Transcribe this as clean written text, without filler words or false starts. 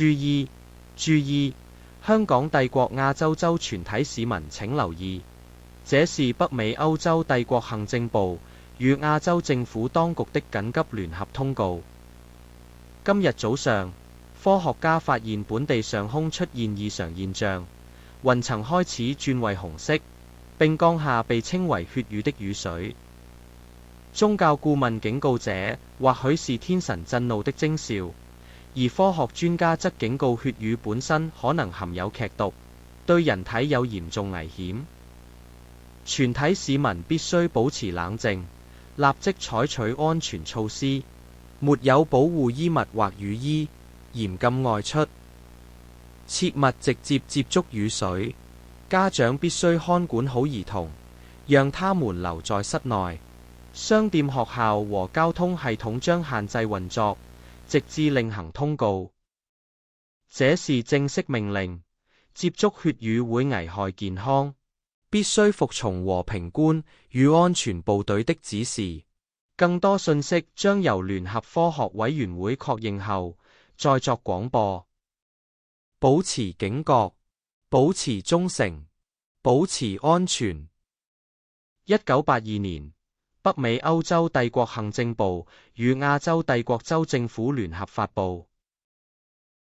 注意！注意！香港帝國亞洲州全體市民請留意，這是北美歐洲帝國行政部與亞洲政府當局的緊急聯合通告。今日早上，科學家發現本地上空出現異常現象，雲層開始轉為紅色，並降下被稱為血雨的雨水。宗教顧問警告這或許是天神震怒的徵兆，而科學專家則警告血雨本身可能含有劇毒，對人體有嚴重危險。全體市民必須保持冷靜，立即採取安全措施，沒有保護衣物或雨衣，嚴禁外出，切勿直接接觸雨水。家長必須看管好兒童，讓他們留在室內。商店、學校和交通系統將限制運作，直至另行通告。這是正式命令，接觸血雨會危害健康，必須服從和平官與安全部隊的指示。更多信息將由聯合科學委員會確認後再作廣播。保持警覺，保持忠誠，保持安全。1982年，北美歐洲帝國行政部與亞洲帝國州政府聯合發布。